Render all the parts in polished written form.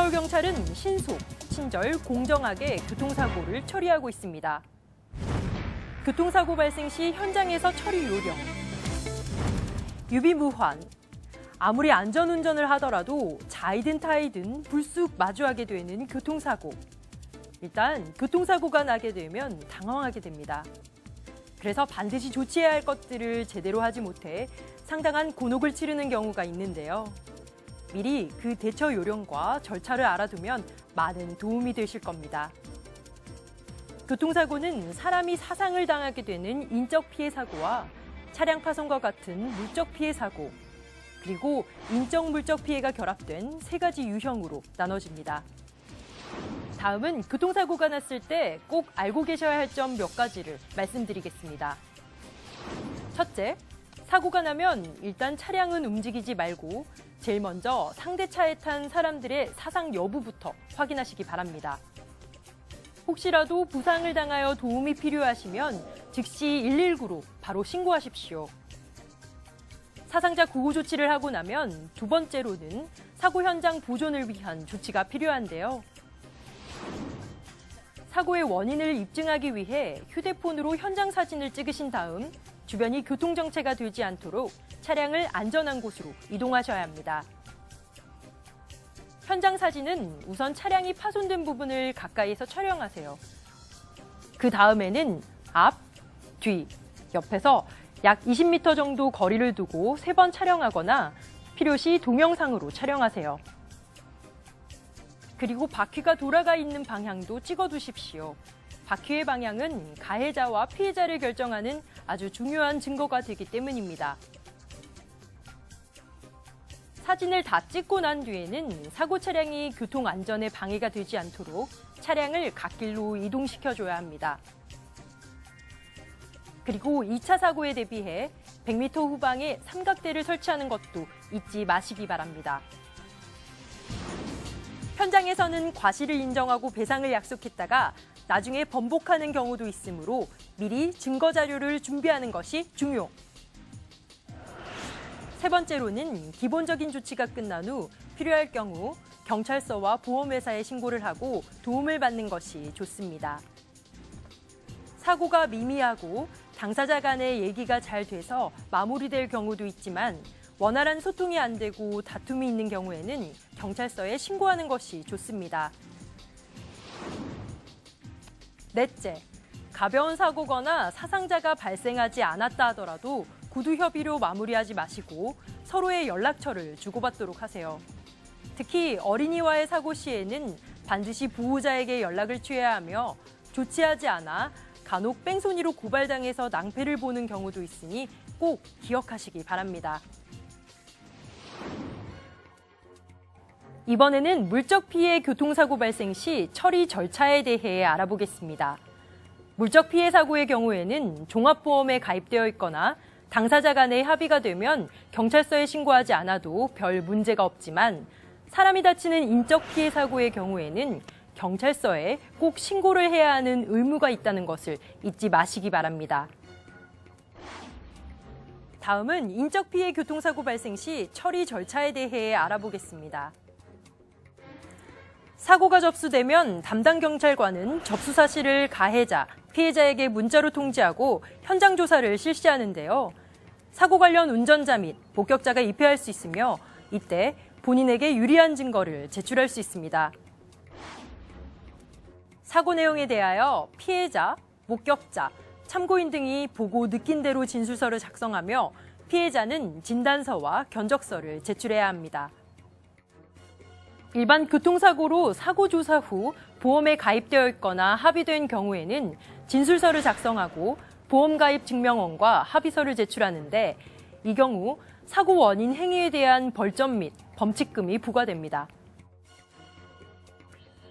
서울경찰은 신속, 친절, 공정하게 교통사고를 처리하고 있습니다. 교통사고 발생 시 현장에서 처리 요령. 유비무환. 아무리 안전운전을 하더라도 자이든 타이든 불쑥 마주하게 되는 교통사고. 일단 교통사고가 나게 되면 당황하게 됩니다. 그래서 반드시 조치해야 할 것들을 제대로 하지 못해 상당한 곤혹을 치르는 경우가 있는데요. 미리 그 대처 요령과 절차를 알아두면 많은 도움이 되실 겁니다. 교통사고는 사람이 사상을 당하게 되는 인적 피해 사고와 차량 파손과 같은 물적 피해 사고, 그리고 인적 물적 피해가 결합된 세 가지 유형으로 나눠집니다. 다음은 교통사고가 났을 때 꼭 알고 계셔야 할 점 몇 가지를 말씀드리겠습니다. 첫째, 사고가 나면 일단 차량은 움직이지 말고 제일 먼저 상대 차에 탄 사람들의 사상 여부부터 확인하시기 바랍니다. 혹시라도 부상을 당하여 도움이 필요하시면 즉시 119로 바로 신고하십시오. 사상자 구호 조치를 하고 나면 두 번째로는 사고 현장 보존을 위한 조치가 필요한데요. 사고의 원인을 입증하기 위해 휴대폰으로 현장 사진을 찍으신 다음 주변이 교통정체가 되지 않도록 차량을 안전한 곳으로 이동하셔야 합니다. 현장 사진은 우선 차량이 파손된 부분을 가까이에서 촬영하세요. 그 다음에는 앞, 뒤, 옆에서 약 20m 정도 거리를 두고 3번 촬영하거나 필요시 동영상으로 촬영하세요. 그리고 바퀴가 돌아가 있는 방향도 찍어두십시오. 바퀴의 방향은 가해자와 피해자를 결정하는 아주 중요한 증거가 되기 때문입니다. 사진을 다 찍고 난 뒤에는 사고 차량이 교통 안전에 방해가 되지 않도록 차량을 갓길로 이동시켜줘야 합니다. 그리고 2차 사고에 대비해 100m 후방에 삼각대를 설치하는 것도 잊지 마시기 바랍니다. 현장에서는 과실을 인정하고 배상을 약속했다가 나중에 번복하는 경우도 있으므로 미리 증거 자료를 준비하는 것이 중요. 세 번째로는 기본적인 조치가 끝난 후 필요할 경우 경찰서와 보험회사에 신고를 하고 도움을 받는 것이 좋습니다. 사고가 미미하고 당사자 간의 얘기가 잘 돼서 마무리될 경우도 있지만 원활한 소통이 안 되고 다툼이 있는 경우에는 경찰서에 신고하는 것이 좋습니다. 넷째, 가벼운 사고거나 사상자가 발생하지 않았다 하더라도 구두 협의로 마무리하지 마시고 서로의 연락처를 주고받도록 하세요. 특히 어린이와의 사고 시에는 반드시 보호자에게 연락을 취해야 하며 조치하지 않아 간혹 뺑소니로 고발당해서 낭패를 보는 경우도 있으니 꼭 기억하시기 바랍니다. 이번에는 물적 피해 교통사고 발생 시 처리 절차에 대해 알아보겠습니다. 물적 피해 사고의 경우에는 종합보험에 가입되어 있거나 당사자 간의 합의가 되면 경찰서에 신고하지 않아도 별 문제가 없지만 사람이 다치는 인적 피해 사고의 경우에는 경찰서에 꼭 신고를 해야 하는 의무가 있다는 것을 잊지 마시기 바랍니다. 다음은 인적 피해 교통사고 발생 시 처리 절차에 대해 알아보겠습니다. 사고가 접수되면 담당 경찰관은 접수 사실을 가해자, 피해자에게 문자로 통지하고 현장 조사를 실시하는데요. 사고 관련 운전자 및 목격자가 입회할 수 있으며 이때 본인에게 유리한 증거를 제출할 수 있습니다. 사고 내용에 대하여 피해자, 목격자, 참고인 등이 보고 느낀 대로 진술서를 작성하며 피해자는 진단서와 견적서를 제출해야 합니다. 일반 교통사고로 사고 조사 후 보험에 가입되어 있거나 합의된 경우에는 진술서를 작성하고 보험 가입 증명원과 합의서를 제출하는데 이 경우 사고 원인 행위에 대한 벌점 및 범칙금이 부과됩니다.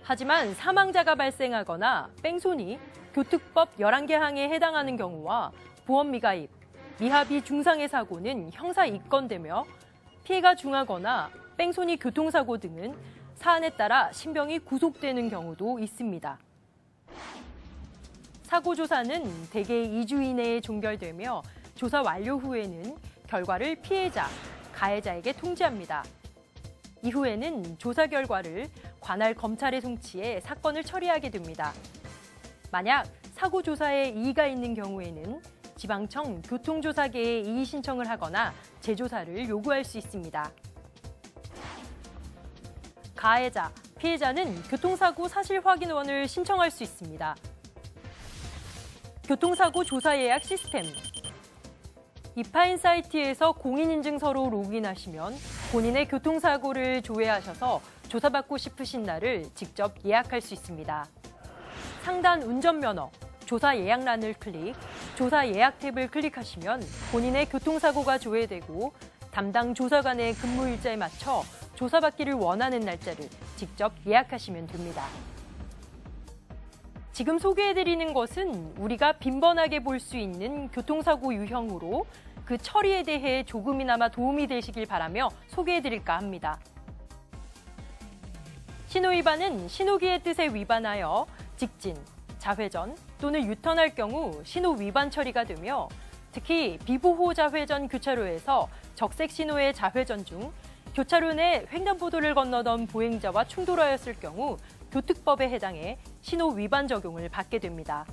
하지만 사망자가 발생하거나 뺑소니, 교특법 11개 항에 해당하는 경우와 보험 미가입, 미합의 중상해 사고는 형사 입건되며 피해가 중하거나 뺑소니 교통사고 등은 사안에 따라 신병이 구속되는 경우도 있습니다. 사고 조사는 대개 2주 이내에 종결되며 조사 완료 후에는 결과를 피해자, 가해자에게 통지합니다. 이후에는 조사 결과를 관할 검찰에 송치해 사건을 처리하게 됩니다. 만약 사고 조사에 이의가 있는 경우에는 지방청 교통조사계에 이의 신청을 하거나 재조사를 요구할 수 있습니다. 가해자, 피해자는 교통사고 사실 확인원을 신청할 수 있습니다. 교통사고 조사 예약 시스템. 이파인 사이트에서 공인인증서로 로그인하시면 본인의 교통사고를 조회하셔서 조사받고 싶으신 날을 직접 예약할 수 있습니다. 상단 운전면허, 조사 예약란을 클릭, 조사 예약 탭을 클릭하시면 본인의 교통사고가 조회되고 담당 조사관의 근무 일자에 맞춰 조사받기를 원하는 날짜를 직접 예약하시면 됩니다. 지금 소개해드리는 것은 우리가 빈번하게 볼 수 있는 교통사고 유형으로 그 처리에 대해 조금이나마 도움이 되시길 바라며 소개해드릴까 합니다. 신호위반은 신호기의 뜻에 위반하여 직진, 좌회전 또는 유턴할 경우 신호위반 처리가 되며 특히 비보호 좌회전 교차로에서 적색 신호의 좌회전 중 교차로 내 횡단보도를 건너던 보행자와 충돌하였을 경우 교특법에 해당해 신호 위반 적용을 받게 됩니다.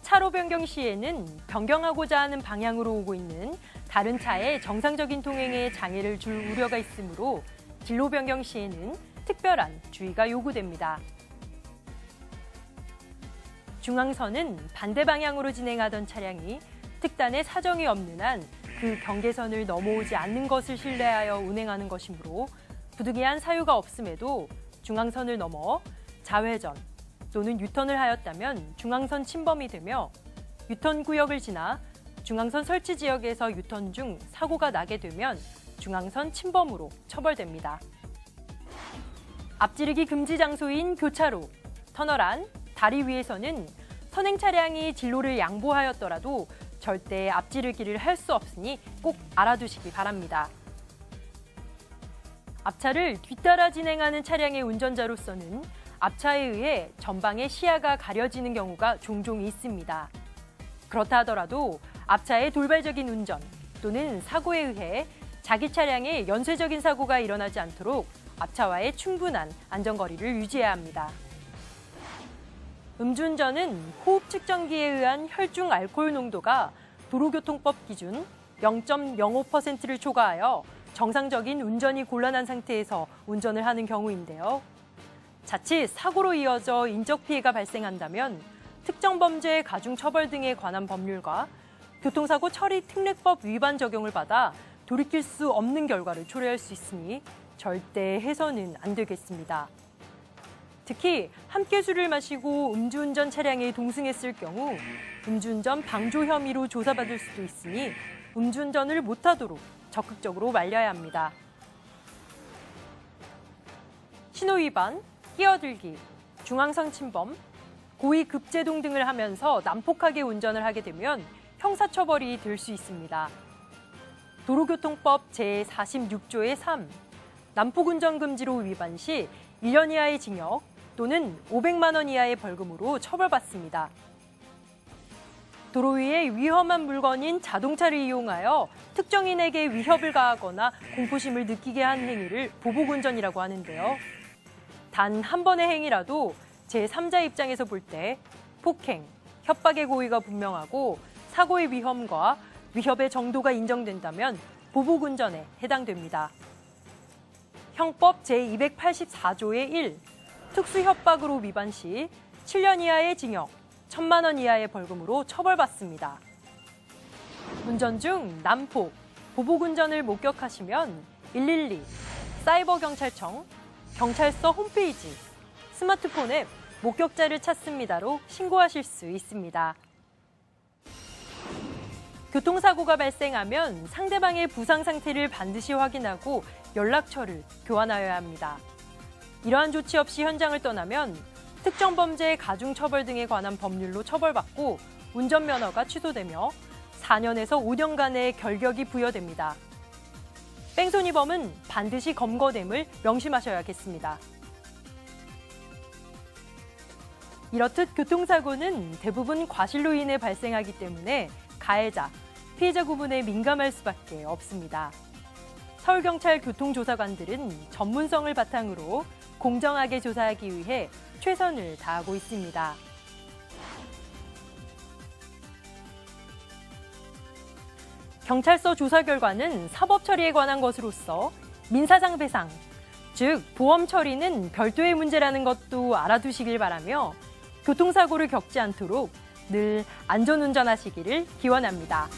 차로 변경 시에는 변경하고자 하는 방향으로 오고 있는 다른 차의 정상적인 통행에 장애를 줄 우려가 있으므로 진로 변경 시에는 특별한 주의가 요구됩니다. 중앙선은 반대 방향으로 진행하던 차량이 특단의 사정이 없는 한 그 경계선을 넘어오지 않는 것을 신뢰하여 운행하는 것이므로 부득이한 사유가 없음에도 중앙선을 넘어 좌회전 또는 유턴을 하였다면 중앙선 침범이 되며 유턴 구역을 지나 중앙선 설치 지역에서 유턴 중 사고가 나게 되면 중앙선 침범으로 처벌됩니다. 앞지르기 금지 장소인 교차로, 터널 안, 다리 위에서는 선행 차량이 진로를 양보하였더라도 절대 앞지르기를 할 수 없으니 꼭 알아두시기 바랍니다. 앞차를 뒤따라 진행하는 차량의 운전자로서는 앞차에 의해 전방의 시야가 가려지는 경우가 종종 있습니다. 그렇다 하더라도 앞차의 돌발적인 운전 또는 사고에 의해 자기 차량에 연쇄적인 사고가 일어나지 않도록 앞차와의 충분한 안전거리를 유지해야 합니다. 음주운전은 호흡 측정기에 의한 혈중 알코올 농도가 도로교통법 기준 0.05%를 초과하여 정상적인 운전이 곤란한 상태에서 운전을 하는 경우인데요. 자칫 사고로 이어져 인적 피해가 발생한다면 특정 범죄 가중 처벌 등에 관한 법률과 교통사고 처리 특례법 위반 적용을 받아 돌이킬 수 없는 결과를 초래할 수 있으니 절대 해서는 안 되겠습니다. 특히 함께 술을 마시고 음주운전 차량에 동승했을 경우 음주운전 방조 혐의로 조사받을 수도 있으니 음주운전을 못하도록 적극적으로 말려야 합니다. 신호위반, 끼어들기, 중앙선 침범, 고의 급제동 등을 하면서 난폭하게 운전을 하게 되면 형사처벌이 될 수 있습니다. 도로교통법 제46조의 3, 난폭운전 금지로 위반 시 1년 이하의 징역 또는 500만 원 이하의 벌금으로 처벌받습니다. 도로 위에 위험한 물건인 자동차를 이용하여 특정인에게 위협을 가하거나 공포심을 느끼게 한 행위를 보복운전이라고 하는데요. 단 한 번의 행위라도 제3자 입장에서 볼 때 폭행, 협박의 고의가 분명하고 사고의 위험과 위협의 정도가 인정된다면 보복운전에 해당됩니다. 형법 제284조의 1, 특수협박으로 위반 시 7년 이하의 징역, 1,000만 원 이하의 벌금으로 처벌받습니다. 운전 중 난폭, 보복운전을 목격하시면 112, 사이버경찰청, 경찰서 홈페이지, 스마트폰 앱 목격자를 찾습니다로 신고하실 수 있습니다. 교통사고가 발생하면 상대방의 부상 상태를 반드시 확인하고 연락처를 교환하여야 합니다. 이러한 조치 없이 현장을 떠나면 특정 범죄 가중처벌 등에 관한 법률로 처벌받고 운전면허가 취소되며 4년에서 5년간의 결격이 부여됩니다. 뺑소니범은 반드시 검거됨을 명심하셔야겠습니다. 이렇듯 교통사고는 대부분 과실로 인해 발생하기 때문에 가해자, 피해자 구분에 민감할 수밖에 없습니다. 서울경찰 교통조사관들은 전문성을 바탕으로 공정하게 조사하기 위해 최선을 다하고 있습니다. 경찰서 조사 결과는 사법 처리에 관한 것으로서 민사상 배상, 즉 보험 처리는 별도의 문제라는 것도 알아두시길 바라며 교통사고를 겪지 않도록 늘 안전운전하시기를 기원합니다.